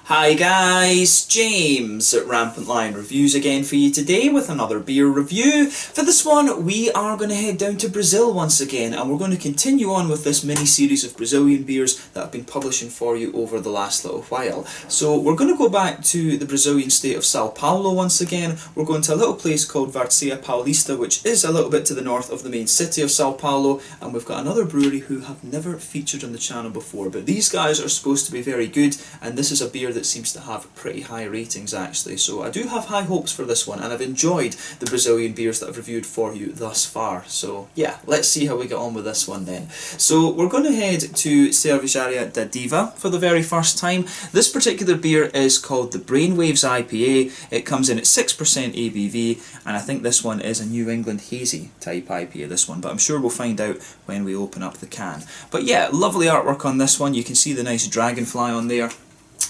Hi guys, James at RampantLionReviews again for you today with another beer review. For this one we are going to head down to Brazil once again, and we're going to continue on with this mini-series of Brazilian beers that I've been publishing for you over the last little while. So we're going to go back to the Brazilian state of Sao Paulo once again. We're going to a little place called Várzea, Paulista, which is a little bit to the north of the main city of Sao Paulo, and we've got another brewery who have never featured on the channel before, but these guys are supposed to be very good, and this is a beer that seems to have pretty high ratings actually, so I do have high hopes for this one, and I've enjoyed the Brazilian beers that I've reviewed for you thus far. So yeah, let's see how we get on with this one then. So we're going to head to Cervejaria Dádiva for the very first time. This particular beer is called the Brainwaves IPA. It comes in at 6% ABV, and I think this one is a New England hazy type IPA, this one, but I'm sure we'll find out when we open up the can. But yeah, lovely artwork on this one. You can see the nice dragonfly on there,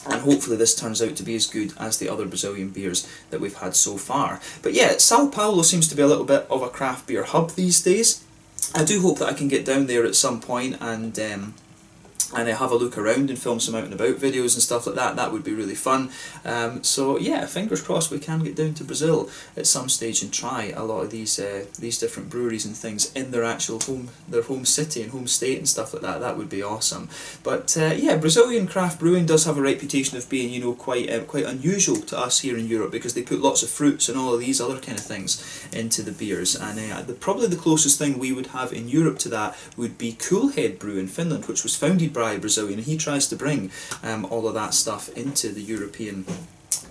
and hopefully this turns out to be as good as the other Brazilian beers that we've had so far. But yeah, Sao Paulo seems to be a little bit of a craft beer hub these days. I do hope that I can get down there at some point and have a look around and film some out and about videos and stuff like that. That would be really fun. So yeah, fingers crossed we can get down to Brazil at some stage and try a lot of these different breweries and things in their actual home city and home state and stuff like that. That would be awesome. But yeah, Brazilian craft brewing does have a reputation of being, you know, quite unusual to us here in Europe, because they put lots of fruits and all of these other kind of things into the beers. And probably the closest thing we would have in Europe to that would be Coolhead Brew in Finland, which was founded by Brazilian, and he tries to bring all of that stuff into the European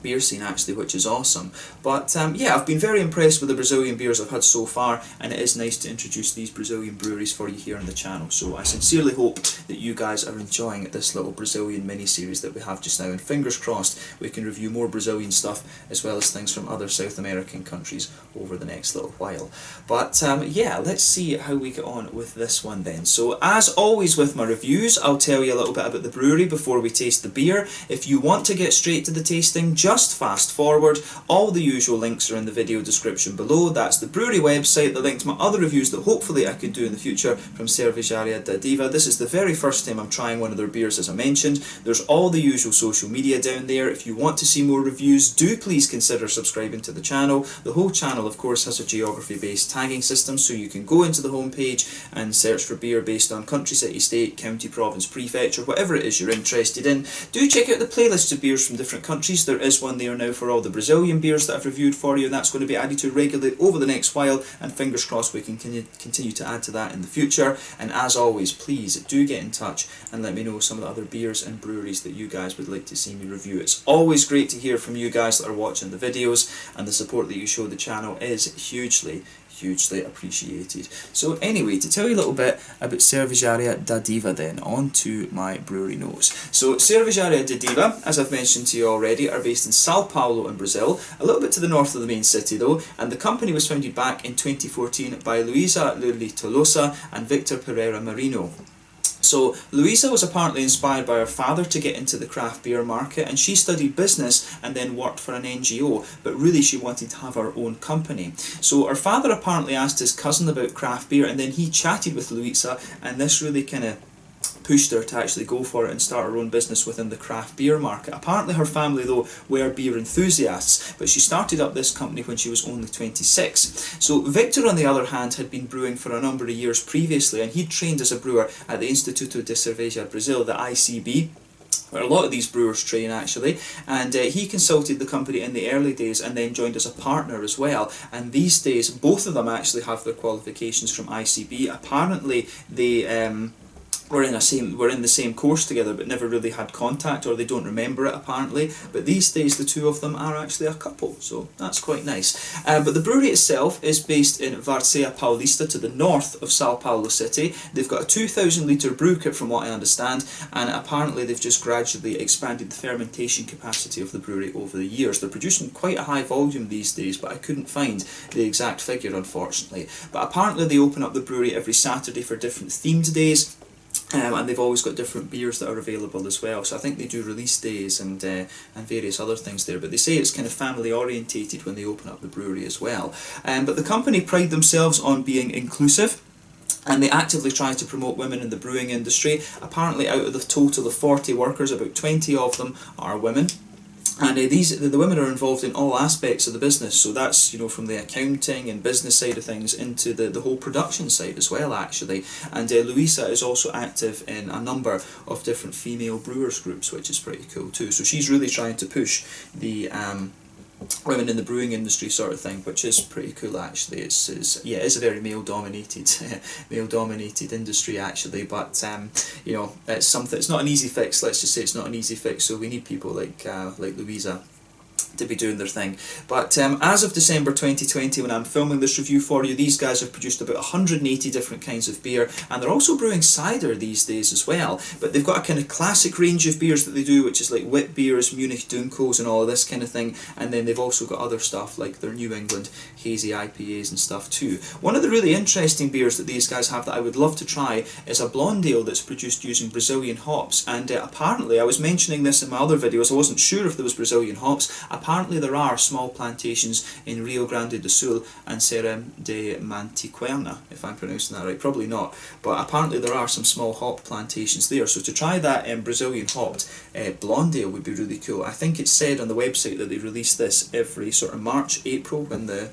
beer scene actually, which is awesome. But yeah, I've been very impressed with the Brazilian beers I've had so far, and it is nice to introduce these Brazilian breweries for you here on the channel. So I sincerely hope that you guys are enjoying this little Brazilian mini-series that we have just now, and fingers crossed we can review more Brazilian stuff as well as things from other South American countries over the next little while. But yeah, let's see how we get on with this one then. So as always with my reviews, I'll tell you a little bit about the brewery before we taste the beer. If you want to get straight to the tasting, just fast forward. All the usual links are in the video description below. That's the brewery website, the link to my other reviews that hopefully I could do in the future from Cervejaria Dádiva. This is the very first time I'm trying one of their beers, as I mentioned. There's all the usual social media down there. If you want to see more reviews, do please consider subscribing to the channel. The whole channel of course has a geography based tagging system, so you can go into the homepage and search for beer based on country, city, state, county, province, prefecture, whatever it is you're interested in. Do check out the playlists of beers from different countries. There is one there now for all the Brazilian beers that I've reviewed for you, and that's going to be added to regularly over the next while, and fingers crossed we can continue to add to that in the future. And as always, please do get in touch and let me know some of the other beers and breweries that you guys would like to see me review. It's always great to hear from you guys that are watching the videos, and the support that you show the channel is hugely appreciated. So anyway, to tell you a little bit about Cervejaria Dádiva then, on to my brewery notes. So Cervejaria Dádiva, as I've mentioned to you already, are based in Sao Paulo in Brazil, a little bit to the north of the main city though, and the company was founded back in 2014 by Luisa Lurli Tolosa and Victor Pereira Marino. So Luisa was apparently inspired by her father to get into the craft beer market, and she studied business and then worked for an NGO, but really she wanted to have her own company. So her father apparently asked his cousin about craft beer, and then he chatted with Luisa, and this really kind of pushed her to actually go for it and start her own business within the craft beer market. Apparently her family though were beer enthusiasts, but she started up this company when she was only 26. So Victor on the other hand had been brewing for a number of years previously, and he'd trained as a brewer at the Instituto de Cerveja Brasil, the ICB, where a lot of these brewers train actually, and he consulted the company in the early days and then joined as a partner as well. And these days both of them actually have their qualifications from ICB. Apparently they were in the same course together but never really had contact, or they don't remember it apparently, but these days the two of them are actually a couple, so that's quite nice. But the brewery itself is based in Várzea, Paulista, to the north of Sao Paulo city. They've got a 2,000 litre brew kit from what I understand, and apparently they've just gradually expanded the fermentation capacity of the brewery over the years. They're producing quite a high volume these days, but I couldn't find the exact figure unfortunately. But apparently they open up the brewery every Saturday for different themed days, and they've always got different beers that are available as well. So I think they do release days and various other things there. But they say it's kind of family orientated when they open up the brewery as well. But the company pride themselves on being inclusive. and they actively try to promote women in the brewing industry. Apparently out of the total of 40 workers, about 20 of them are women. And the women are involved in all aspects of the business, so that's, you know, from the accounting and business side of things into the whole production side as well, actually. And Louisa is also active in a number of different female brewers groups, which is pretty cool too. So she's really trying to push the women in the brewing industry sort of thing, which is pretty cool actually. It's a very male dominated industry actually, but you know, it's something, it's not an easy fix, let's just say it's not an easy fix, so we need people like Louisa to be doing their thing. But as of December 2020, when I'm filming this review for you, these guys have produced about 180 different kinds of beer, and they're also brewing cider these days as well. But they've got a kind of classic range of beers that they do, which is like wit beers, Munich Dunkels and all of this kind of thing, and then they've also got other stuff like their New England hazy IPAs and stuff too. One of the really interesting beers that these guys have that I would love to try is a blonde ale that's produced using Brazilian hops, and apparently, I was mentioning this in my other videos, I wasn't sure if there was Brazilian hops. Apparently there are small plantations in Rio Grande do Sul and Serra de Mantiqueira, if I'm pronouncing that right, probably not, but apparently there are some small hop plantations there, so to try that Brazilian hopped blonde ale would be really cool. I think it's said on the website that they release this every sort of March, April, when they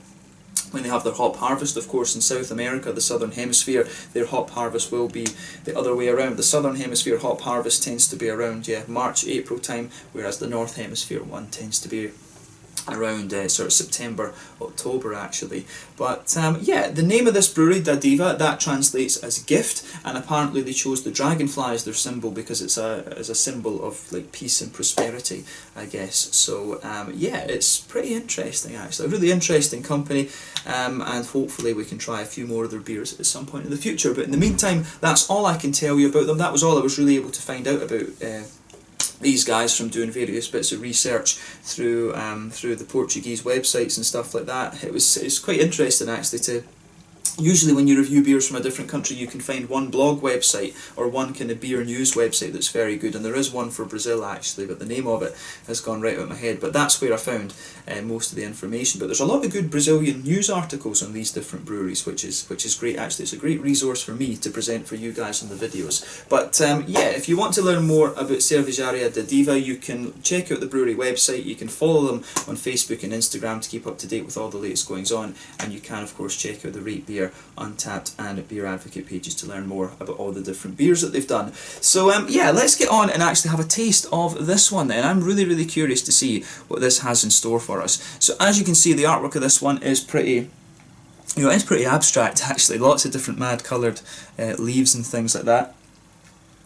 have their hop harvest. Of course, in South America, the Southern Hemisphere, their hop harvest will be the other way around. The Southern Hemisphere hop harvest tends to be around March, April time, whereas the North Hemisphere one tends to be around sort of September, October actually. But yeah, the name of this brewery, Dádiva, that translates as gift, and apparently they chose the dragonfly as their symbol because it's a symbol of like peace and prosperity, I guess. So yeah, it's pretty interesting actually, a really interesting company, and hopefully we can try a few more of their beers at some point in the future. But in the meantime, that's all I can tell you about them. That was all I was really able to find out about these guys from doing various bits of research through the Portuguese websites and stuff like that. It's quite interesting actually to usually when you review beers from a different country, you can find one blog website or one kind of beer news website that's very good, and there is one for Brazil actually, but the name of it has gone right out of my head. But that's where I found most of the information. But there's a lot of good Brazilian news articles on these different breweries, which is great actually. It's a great resource for me to present for you guys in the videos. But yeah, if you want to learn more about Cervejaria Dádiva, you can check out the brewery website, you can follow them on Facebook and Instagram to keep up to date with all the latest goings on, and you can of course check out the Rate Beer, Untappd and Beer Advocate pages to learn more about all the different beers that they've done. So yeah, let's get on and actually have a taste of this one then. I'm really curious to see what this has in store for us. So as you can see, the artwork of this one is pretty, you know, it's pretty abstract actually. Lots of different mad coloured leaves and things like that.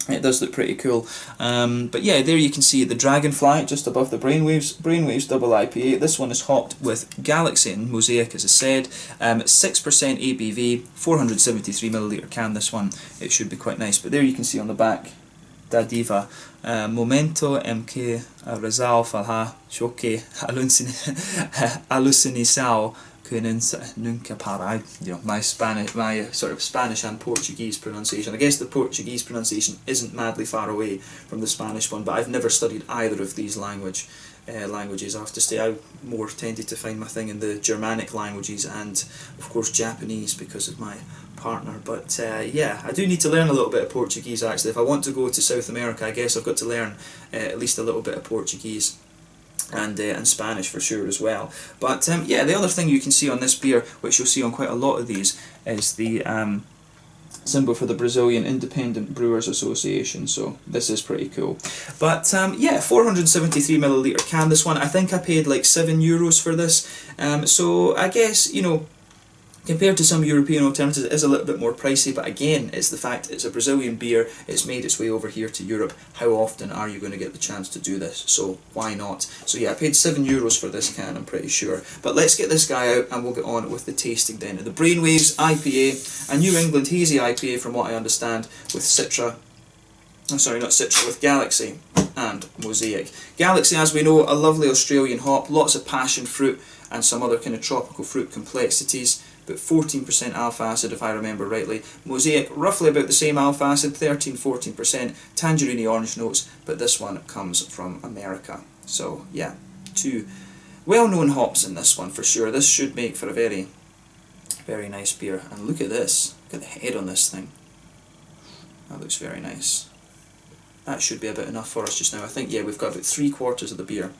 It does look pretty cool. But yeah, there you can see the Dragonfly just above the Brainwaves Double IPA. This one is hopped with Galaxy and Mosaic, as I said. 6% ABV, 473ml can this one. It should be quite nice. But there you can see on the back, Dádiva. Momento em que a razão falar choque alucinação que nunca para. You know, my sort of Spanish and Portuguese pronunciation. I guess the Portuguese pronunciation isn't madly far away from the Spanish one, but I've never studied either of these languages. I have to say I more tended to find my thing in the Germanic languages and of course Japanese because of my partner. But yeah, I do need to learn a little bit of Portuguese actually. If I want to go to South America, I guess I've got to learn at least a little bit of Portuguese and Spanish for sure as well. But yeah, the other thing you can see on this beer, which you'll see on quite a lot of these, is the symbol for the Brazilian Independent Brewers Association, so this is pretty cool. But yeah, 473ml can this one. I think I paid like €7 for this, so I guess, you know, compared to some European alternatives, it is a little bit more pricey, but again, it's the fact it's a Brazilian beer, it's made its way over here to Europe. How often are you going to get the chance to do this? So why not? So yeah, I paid €7 for this can, I'm pretty sure. But let's get this guy out and we'll get on with the tasting then. The Brainwaves IPA, a New England hazy IPA from what I understand, with with Galaxy and Mosaic. Galaxy, as we know, a lovely Australian hop, lots of passion fruit and some other kind of tropical fruit complexities. About 14% alpha acid if I remember rightly. Mosaic, roughly about the same alpha acid, 13-14%, tangerine orange notes, but this one comes from America. So yeah, two well-known hops in this one for sure. This should make for a very nice beer. And look at this, Look at the head on this thing. That looks very nice. That should be about enough for us just now. I think, yeah, we've got about 3/4 of the beer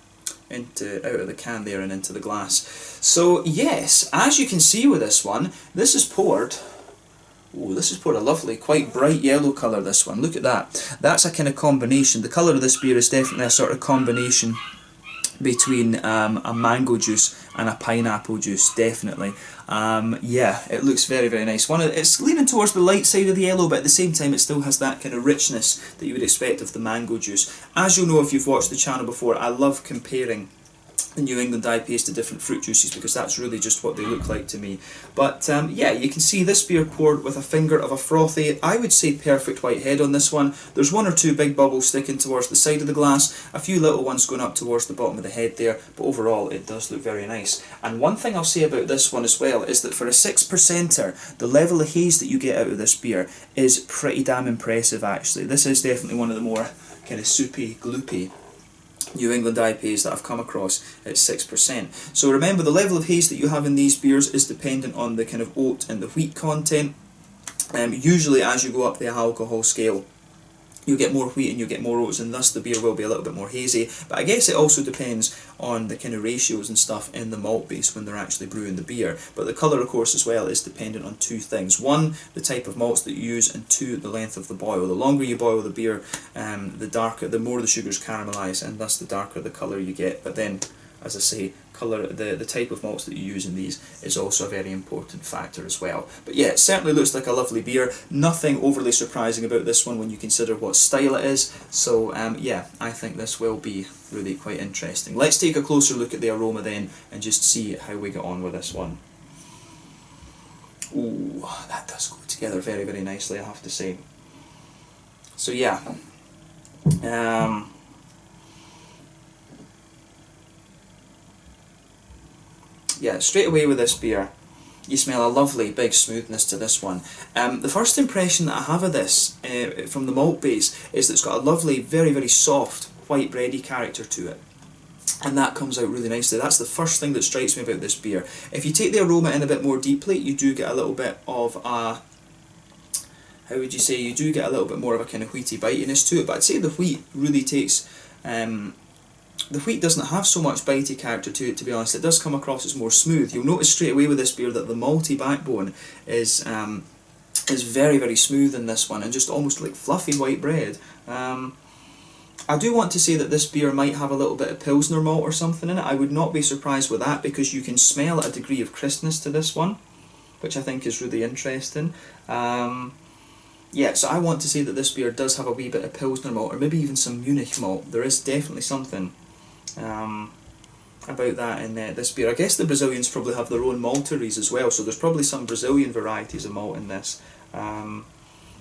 out of the can there and into the glass. So yes, as you can see with this one, this is poured. Oh, this is poured a lovely, quite bright yellow colour, this one. Look at that. That's a kind of combination. The colour of this beer is definitely a sort of combination between a mango juice and a pineapple juice, definitely. Yeah, it looks very, very nice. It's leaning towards the light side of the yellow, but at the same time it still has that kind of richness that you would expect of the mango juice. As you'll know if you've watched the channel before, I love comparing the New England IPAs to different fruit juices because that's really just what they look like to me. But yeah, you can see this beer poured with a finger of a frothy, I would say perfect white head on this one. There's 1 or 2 big bubbles sticking towards the side of the glass, a few little ones going up towards the bottom of the head there, but overall it does look very nice. And one thing I'll say about this one as well is that for a 6%er, the level of haze that you get out of this beer is pretty damn impressive actually. This is definitely one of the more kind of soupy, gloopy New England IPAs that I've come across at 6%. So remember, the level of haze that you have in these beers is dependent on the kind of oat and the wheat content. Usually as you go up the alcohol scale, you get more wheat and you get more oats, and thus the beer will be a little bit more hazy. But I guess it also depends on the kind of ratios and stuff in the malt base when they're actually brewing the beer. But the colour, of course, as well is dependent on 2 things. 1, the type of malts that you use, and 2, the length of the boil. The longer you boil the beer, the more the sugars caramelise, and thus the darker the colour you get. But then, as I say, the type of malts that you use in these is also a very important factor as well. But yeah, it certainly looks like a lovely beer. Nothing overly surprising about this one when you consider what style it is. So yeah, I think this will be really quite interesting. Let's take a closer look at the aroma then and just see how we get on with this one. Ooh, that does go together very, very nicely, I have to say. So yeah, yeah, straight away with this beer, you smell a lovely big smoothness to this one. The first impression that I have of this from the malt base is that it's got a lovely, very, very soft, white bready character to it. And that comes out really nicely. That's the first thing that strikes me about this beer. If you take the aroma in a bit more deeply, you do get a little bit of a, how would you say, you do get a little bit more of a kind of wheaty bitiness to it. But I'd say the wheat really takes, the wheat doesn't have so much bitey character to it, to be honest. It does come across as more smooth. You'll notice straight away with this beer that the malty backbone is very, very smooth in this one, and just almost like fluffy white bread. I do want to say that this beer might have a little bit of Pilsner malt or something in it. I would not be surprised with that, because you can smell a degree of crispness to this one, which I think is really interesting. Yeah, so I want to say that this beer does have a wee bit of Pilsner malt, or maybe even some Munich malt. There is definitely something about that in this beer. I guess the Brazilians probably have their own malteries as well, so there's probably some Brazilian varieties of malt in this.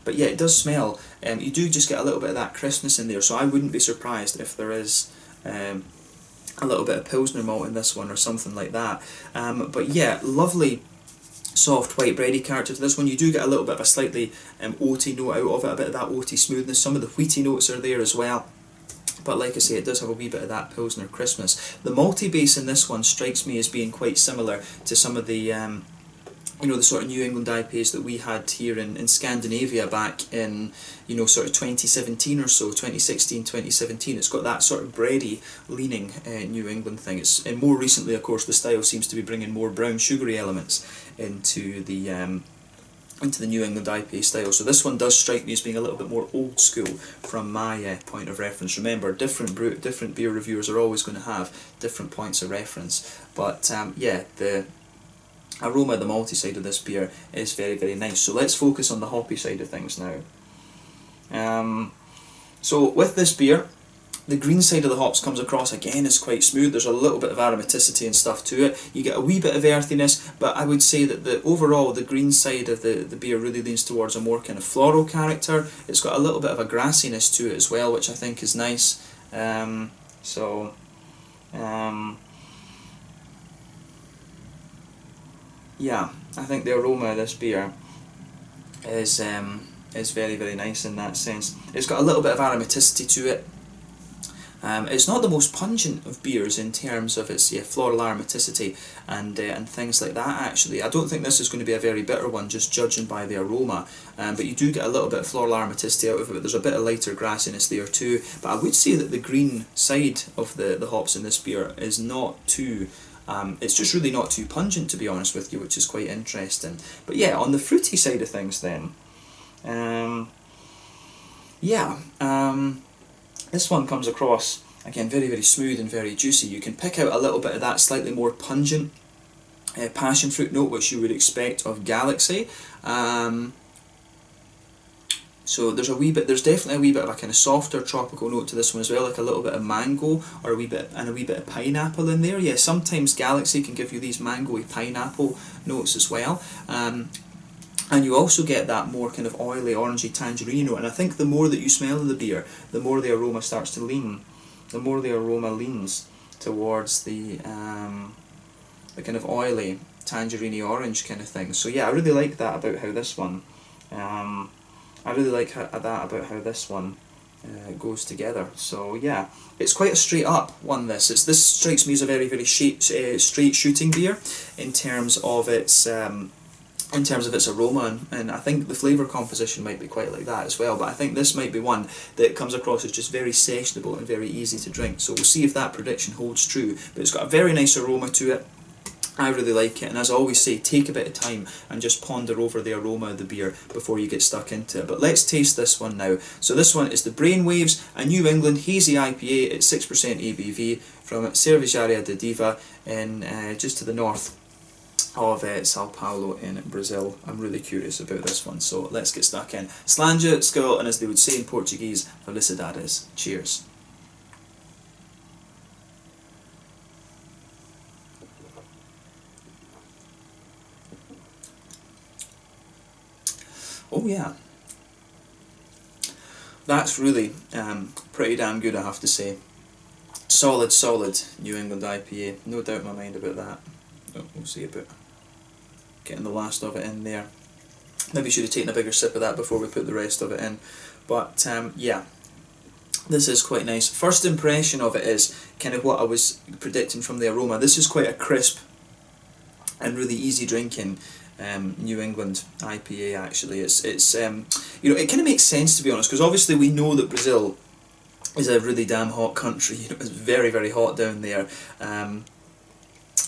But yeah, it does smell, you do just get a little bit of that crispness in there, so I wouldn't be surprised if there is a little bit of Pilsner malt in this one or something like that. But yeah, lovely soft white bready character to this one. You do get a little bit of a slightly oaty note out of it, a bit of that oaty smoothness. Some of the wheaty notes are there as well. But like I say, it does have a wee bit of that Pilsner crispness. The malty base in this one strikes me as being quite similar to some of the you know, the sort of New England IPAs that we had here in Scandinavia back in, you know, sort of 2017 or so, 2016, 2017. It's got that sort of bready leaning New England thing. And more recently, of course, the style seems to be bringing more brown sugary elements into the New England IPA style. So this one does strike me as being a little bit more old school from my point of reference. Remember, different beer reviewers are always going to have different points of reference. But yeah, the aroma, the malty side of this beer is very, very nice. So let's focus on the hoppy side of things now. So with this beer, the green side of the hops comes across again as quite smooth. There's a little bit of aromaticity and stuff to it. You get a wee bit of earthiness, but I would say that overall the green side of the beer really leans towards a more kind of floral character. It's got a little bit of a grassiness to it as well, which I think is nice. Yeah, I think the aroma of this beer is very, very nice in that sense. It's got a little bit of aromaticity to it. It's not the most pungent of beers in terms of its floral aromaticity and things like that. Actually, I don't think this is going to be a very bitter one, just judging by the aroma. But you do get a little bit of floral aromaticity out of it. There's a bit of lighter grassiness there too. But I would say that the green side of the hops in this beer is not too. It's just really not too pungent, to be honest with you, which is quite interesting. But yeah, on the fruity side of things, then. This one comes across, again, very, very smooth and very juicy. You can pick out a little bit of that slightly more pungent passion fruit note, which you would expect of Galaxy. So there's definitely a wee bit of a kind of softer tropical note to this one as well, like a little bit of mango or a wee bit of pineapple in there. Yeah, sometimes Galaxy can give you these mango-y pineapple notes as well. And you also get that more kind of oily, orangey, tangerine note. And I think the more that you smell of the beer, the more the aroma starts to lean. The more the aroma leans towards the kind of oily, tangerine orange kind of thing. So yeah, I really like that about how this one. Goes together. So yeah, it's quite a straight up one. This strikes me as a very, very straight shooting beer in terms of its. In terms of its aroma, and I think the flavour composition might be quite like that as well, but I think this might be one that comes across as just very sessionable and very easy to drink, so we'll see if that prediction holds true. But it's got a very nice aroma to it. I really like it, and as I always say, take a bit of time and just ponder over the aroma of the beer before you get stuck into it. But let's taste this one now. So this one is the Brainwaves, a New England hazy IPA at 6% ABV from Cervejaria Dádiva in just to the north of Sao Paulo in Brazil. I'm really curious about this one, so let's get stuck in. Slanja, skål, and as they would say in Portuguese, felicidades. Cheers. Oh yeah, that's really pretty damn good, I have to say. Solid New England IPA, no doubt in my mind about that. Oh, we'll see about getting the last of it in there. Maybe should have taken a bigger sip of that before we put the rest of it in. But yeah, this is quite nice. First impression of it is kind of what I was predicting from the aroma. This is quite a crisp and really easy drinking New England IPA. Actually, it's you know, it kind of makes sense, to be honest, because obviously we know that Brazil is a really damn hot country. You know, it's very, very hot down there.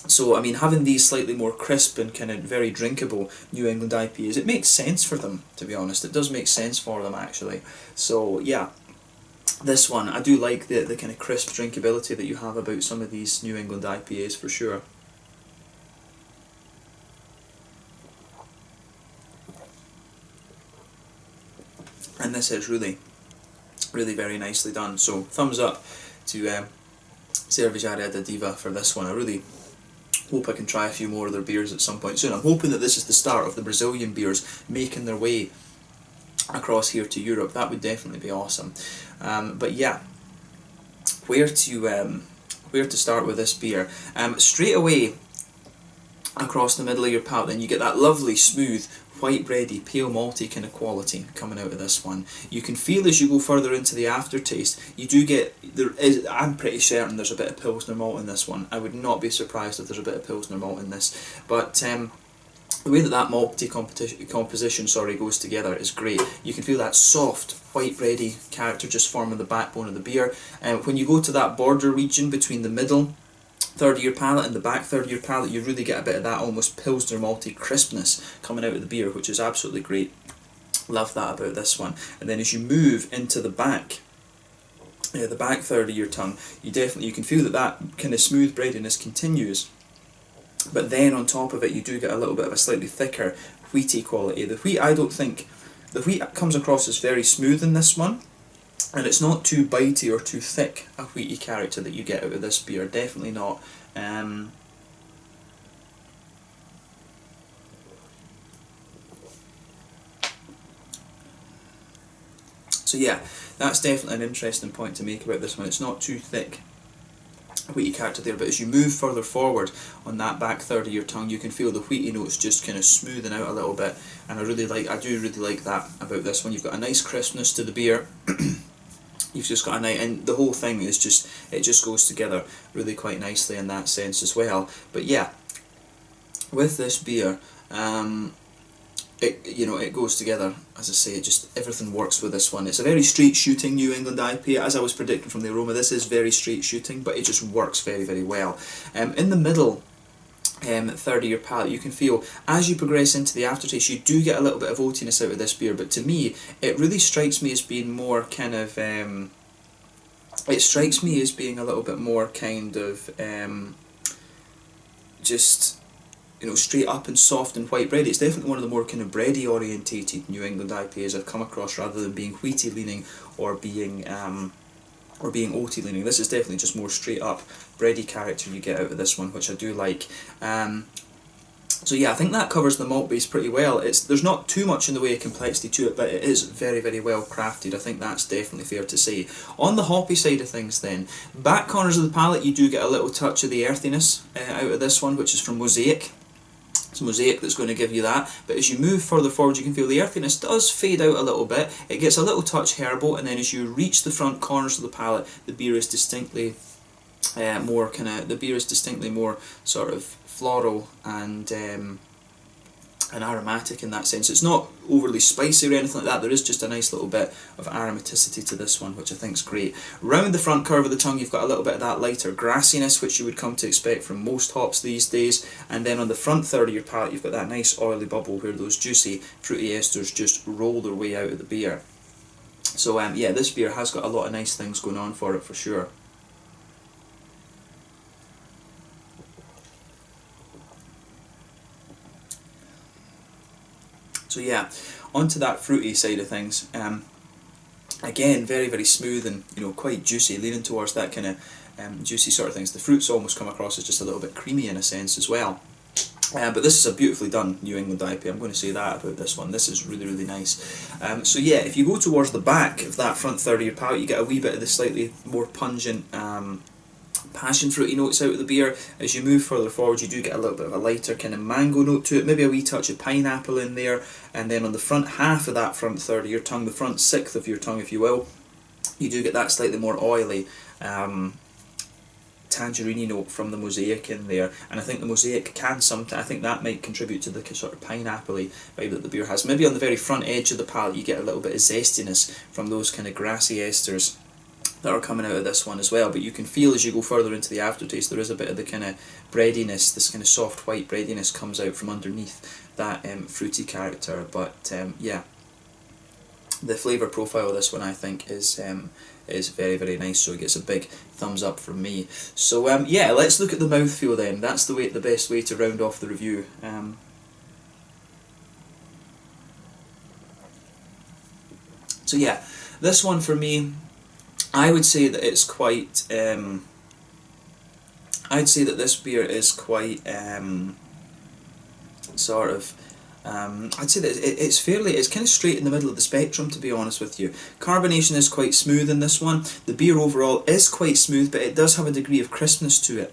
So I mean, having these slightly more crisp and kind of very drinkable New England IPAs, it makes sense for them, to be honest. It does make sense for them, actually. So yeah, this one, I do like the kind of crisp drinkability that you have about some of these New England IPAs for sure. And this is really, really very nicely done. So thumbs up to Cervejaria Dádiva for this one. I really hope I can try a few more of their beers at some point soon. I'm hoping that this is the start of the Brazilian beers making their way across here to Europe. That would definitely be awesome. But yeah, where to start with this beer? Straight away across the middle of your palate, then you get that lovely smooth white bready, pale malty kind of quality coming out of this one. You can feel as you go further into the aftertaste, you do get, I'm pretty certain there's a bit of Pilsner malt in this one. I would not be surprised if there's a bit of Pilsner malt in this. But the way that malty composition goes together is great. You can feel that soft, white bready character just forming the backbone of the beer. When you go to that border region between the middle third of your palate and the back third of your palate, you really get a bit of that almost Pilsner malty crispness coming out of the beer, which is absolutely great. Love that about this one. And then as you move into the back third of your tongue, you can feel that kind of smooth breadiness continues. But then on top of it, you do get a little bit of a slightly thicker wheaty quality. The wheat comes across as very smooth in this one, and it's not too bitey or too thick a wheaty character that you get out of this beer. Definitely not. So yeah, that's definitely an interesting point to make about this one. It's not too thick wheaty character there, but as you move further forward on that back third of your tongue, you can feel the wheaty notes just kind of smoothing out a little bit, and I do really like that about this one. You've got a nice crispness to the beer. you've just got a nice, and the whole thing is just, it just goes together really quite nicely in that sense as well. But yeah, with this beer, it goes together, as I say, everything works with this one. It's a very straight shooting New England IPA, as I was predicting from the aroma. This is very straight shooting, but it just works very, very well. In the middle third of your palate, you can feel, as you progress into the aftertaste, you do get a little bit of oatiness out of this beer, but to me, it really strikes me as being more kind of, it strikes me as being a little bit more kind of, just, straight up and soft and white bready. It's definitely one of the more kind of bready orientated New England IPAs I've come across, rather than being wheaty leaning or being oaty leaning. This is definitely just more straight up bready character you get out of this one, which I do like. So yeah, I think that covers the malt base pretty well. There's not too much in the way of complexity to it, but it is very, very well crafted. I think that's definitely fair to say. On the hoppy side of things then, back corners of the palate, you do get a little touch of the earthiness out of this one, which is from Mosaic. It's Mosaic that's going to give you that, but as you move further forward, you can feel the earthiness does fade out a little bit. It gets a little touch herbal, and then as you reach the front corners of the palate, the beer is distinctly more sort of floral and aromatic in that sense. It's not overly spicy or anything like that. There is just a nice little bit of aromaticity to this one, which I think is great. Round the front curve of the tongue, you've got a little bit of that lighter grassiness, which you would come to expect from most hops these days. And then on the front third of your palate, you've got that nice oily bubble where those juicy fruity esters just roll their way out of the beer. So yeah, this beer has got a lot of nice things going on for it, for sure. So yeah, onto that fruity side of things. Again, very, very smooth and quite juicy, leaning towards that kind of juicy sort of things. The fruits almost come across as just a little bit creamy in a sense as well. But this is a beautifully done New England IPA. I'm going to say that about this one. This is really, really nice. So yeah, if you go towards the back of that front third of your palate, you get a wee bit of the slightly more pungent passion fruity notes out of the beer. As you move further forward, you do get a little bit of a lighter kind of mango note to it, maybe a wee touch of pineapple in there. And then on the front half of that front third of your tongue, the front sixth of your tongue if you will, you do get that slightly more oily tangerine note from the Mosaic in there. And I think the Mosaic can sometimes, I think that might contribute to the sort of pineapple-y vibe that the beer has. Maybe on the very front edge of the palate you get a little bit of zestiness from those kind of grassy esters that are coming out of this one as well, but you can feel as you go further into the aftertaste there is a bit of the kind of breadiness, this kind of soft white breadiness comes out from underneath that fruity character. But yeah, the flavour profile of this one I think is very, very nice, so it gets a big thumbs up from me. So yeah, let's look at the mouthfeel then. That's the best way to round off the review. So yeah, this one for me, I would say that it's quite, I'd say that this beer is quite, sort of, I'd say that it's kind of straight in the middle of the spectrum, to be honest with you. Carbonation is quite smooth in this one. The beer overall is quite smooth, but it does have a degree of crispness to it,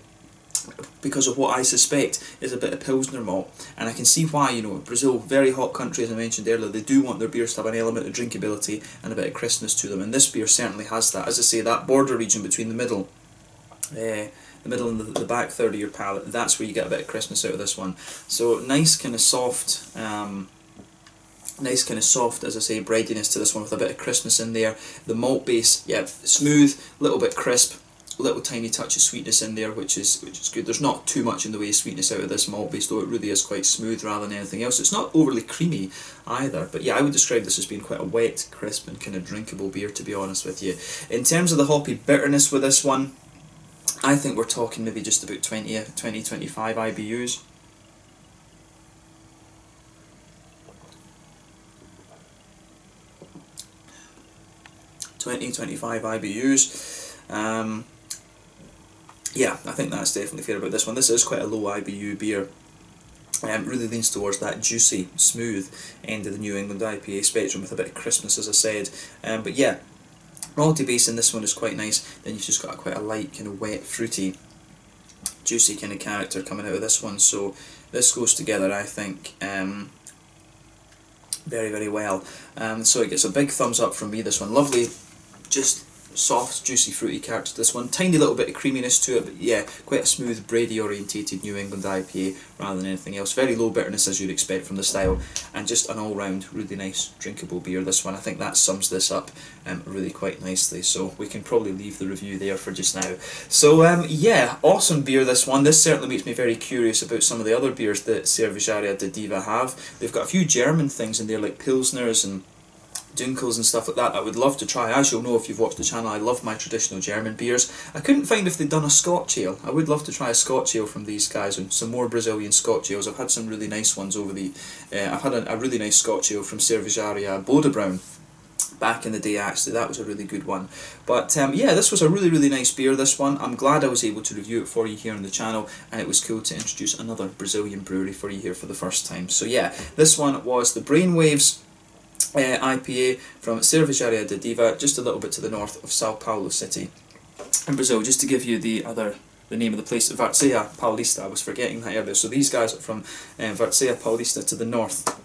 because of what I suspect is a bit of Pilsner malt. And I can see why, Brazil, very hot country as I mentioned earlier, they do want their beers to have an element of drinkability and a bit of crispness to them, and this beer certainly has that. As I say, that border region between the middle and the back third of your palate, that's where you get a bit of crispness out of this one. So nice kind of soft, as I say, breadiness to this one with a bit of crispness in there. The malt base, yeah, smooth, little bit crisp, little tiny touch of sweetness in there, which is good. There's not too much in the way of sweetness out of this malt base, though it really is quite smooth rather than anything else. It's not overly creamy either, but yeah, I would describe this as being quite a wet, crisp and kind of drinkable beer, to be honest with you. In terms of the hoppy bitterness with this one, I think we're talking maybe just about 20-25 IBUs. Yeah, I think that's definitely fair about this one. This is quite a low IBU beer. Really leans towards that juicy, smooth end of the New England IPA spectrum with a bit of crispness, as I said. But yeah, malty base in this one is quite nice. Then you've just got quite a light, kind of wet, fruity, juicy kind of character coming out of this one. So this goes together, I think, very, very well. So it gets a big thumbs up from me, this one. Lovely, just soft, juicy, fruity character to this one. Tiny little bit of creaminess to it, but yeah, quite a smooth, bready orientated New England IPA rather than anything else. Very low bitterness as you'd expect from the style, and just an all-round really nice drinkable beer, this one. I think that sums this up really quite nicely, so we can probably leave the review there for just now. So yeah, awesome beer, this one. This certainly makes me very curious about some of the other beers that Cervejaria Dádiva have. They've got a few German things in there, like Pilsners and Dunkels and stuff like that. I would love to try. As you'll know if you've watched the channel, I love my traditional German beers. I couldn't find if they'd done a Scotch ale. I would love to try a Scotch ale from these guys, and some more Brazilian Scotch ales. I've had some really nice ones over the... I've had a really nice Scotch ale from Cervejaria Dádiva back in the day, actually. That was a really good one. But yeah, this was a really nice beer, this one. I'm glad I was able to review it for you here on the channel, and it was cool to introduce another Brazilian brewery for you here for the first time. So yeah, this one was the Brainwaves IPA from Cervejaria Dádiva, just a little bit to the north of Sao Paulo city in Brazil. Just to give you the name of the place, Várzea Paulista. I was forgetting that earlier. So these guys are from Várzea Paulista, to the north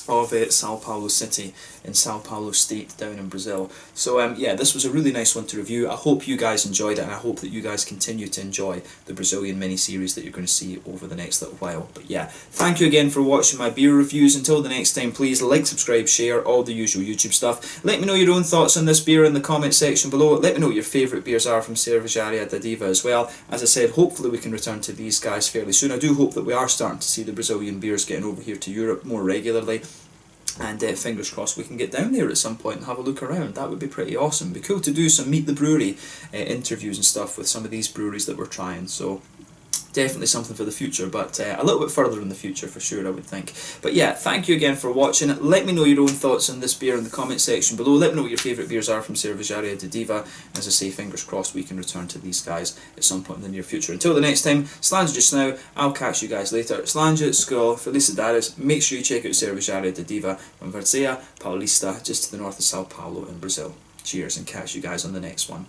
of Sao Paulo city in Sao Paulo state down in Brazil. So yeah, this was a really nice one to review. I hope you guys enjoyed it, and I hope that you guys continue to enjoy the Brazilian mini-series that you're going to see over the next little while. But yeah, thank you again for watching my beer reviews. Until the next time, please like, subscribe, share, all the usual YouTube stuff. Let me know your own thoughts on this beer in the comment section below. Let me know what your favourite beers are from Cervejaria Dádiva as well. As I said, hopefully we can return to these guys fairly soon. I do hope that we are starting to see the Brazilian beers getting over here to Europe more regularly. And fingers crossed we can get down there at some point and have a look around. That would be pretty awesome. It'd be cool to do some Meet the Brewery interviews and stuff with some of these breweries that we're trying. So definitely something for the future, but a little bit further in the future for sure, I would think. But yeah, thank you again for watching. Let me know your own thoughts on this beer in the comment section below. Let me know what your favourite beers are from Cervejaria Dádiva. As I say, fingers crossed we can return to these guys at some point in the near future. Until the next time, Slanja just now. I'll catch you guys later. Slanja, Skol, Felicidades. Make sure you check out Cervejaria Dádiva from Várzea Paulista, just to the north of Sao Paulo in Brazil. Cheers, and catch you guys on the next one.